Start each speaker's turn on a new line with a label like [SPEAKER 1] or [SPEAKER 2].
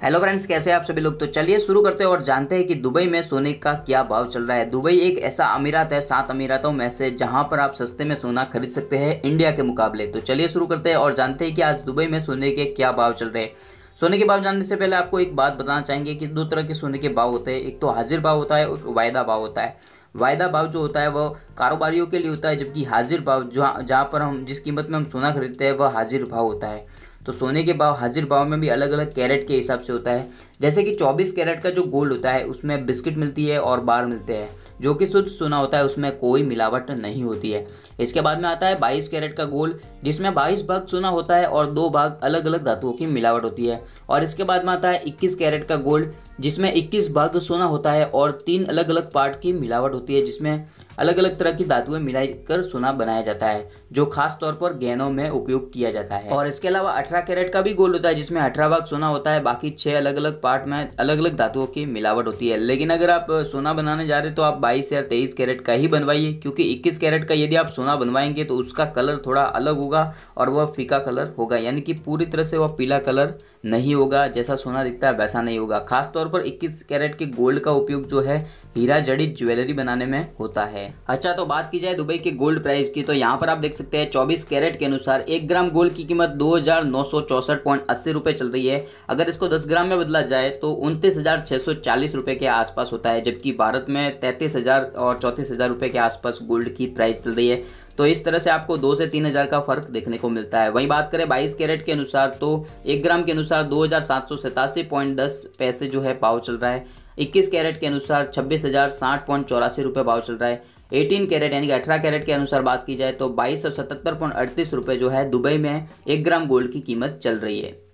[SPEAKER 1] Hello friends, कैसे हैं आप सभी लोग। तो चलिए शुरू करते हैं और जानते हैं कि दुबई में सोने का क्या भाव चल रहा है। दुबई एक ऐसा अमीरात है 7 अमीरातों में से जहां पर आप सस्ते में सोना खरीद सकते हैं इंडिया के मुकाबले। तो चलिए शुरू करते हैं और जानते हैं कि आज दुबई में सोने के क्या भाव चल रहे हैं। सोने के भाव जानने से पहले आपको एक बात बताना चाहेंगे कि दो तरह के सोने के भाव होते हैं। एक तो हाजिर भाव होता है और एक वायदा भाव होता है। वायदा भाव जो होता है वह कारोबारियों के लिए होता है, जबकि हाजिर भाव जहाँ जहाँ पर हम जिस कीमत में हम सोना खरीदते हैं वह हाजिर भाव होता है। तो सोने के भाव हाजिर भाव में भी अलग अलग कैरेट के हिसाब से होता है। जैसे कि 24 कैरेट का जो गोल्ड होता है उसमें बिस्किट मिलती है और बार मिलते हैं। जो कि शुद्ध सोना होता है उसमें कोई मिलावट नहीं होती है। इसके बाद में आता है 22 कैरेट का गोल्ड, जिसमें 22 भाग सोना होता है और 2 भाग अलग अलग धातुओं की मिलावट होती है। और इसके बाद में आता है 21 कैरेट का गोल्ड, जिसमें 21 भाग सोना होता है और 3 अलग अलग पार्ट की मिलावट होती है, जिसमें अलग अलग तरह की धातुएं मिलाकर सोना बनाया जाता है, जो खास तौर पर गहनों में उपयोग किया जाता है। और इसके अलावा 18 कैरेट का भी गोल्ड होता है, जिसमें 18 भाग सोना होता है, बाकी 6 अलग अलग पार्ट में अलग अलग धातुओं की मिलावट होती है। लेकिन अगर आप सोना बनाने जा रहे हैं तो आप 22 या 23 कैरेट का ही बनवाइए, क्योंकि 21 कैरेट का यदि आप सोना बनवाएंगे तो उसका कलर थोड़ा अलग होगा और वह फीका कलर होगा, यानी कि पूरी तरह से वह पीला कलर नहीं होगा। जैसा सोना दिखता है वैसा नहीं होगा। खास तौर पर 21 कैरेट के गोल्ड का उपयोग जो है हीरा जड़ित ज्वेलरी बनाने में होता है। अच्छा, तो बात की जाए दुबई के गोल्ड प्राइस की, तो यहाँ पर आप देख सकते हैं 24 कैरेट के अनुसार 1 ग्राम गोल्ड की कीमत 2,964.80 रुपये चल रही है। अगर इसको 10 ग्राम में बदला जाए तो 29,640 रुपये के आसपास होता है, जबकि भारत में 33,000 और 34,000 रुपये के आसपास गोल्ड की प्राइस चल रही है। तो इस तरह से आपको 2 से 3 हज़ार का फर्क देखने को मिलता है। वहीं बात करें 22 कैरेट के अनुसार तो 1 ग्राम के अनुसार 2,787.10 पैसे जो है भाव चल रहा है। 21 कैरेट के अनुसार 26,060.84 रुपये भाव चल रहा है। 18 कैरेट यानी कि 18 कैरेट के अनुसार बात की जाए तो 22,077.38 रुपये जो है दुबई में 1 ग्राम गोल्ड की कीमत चल रही है।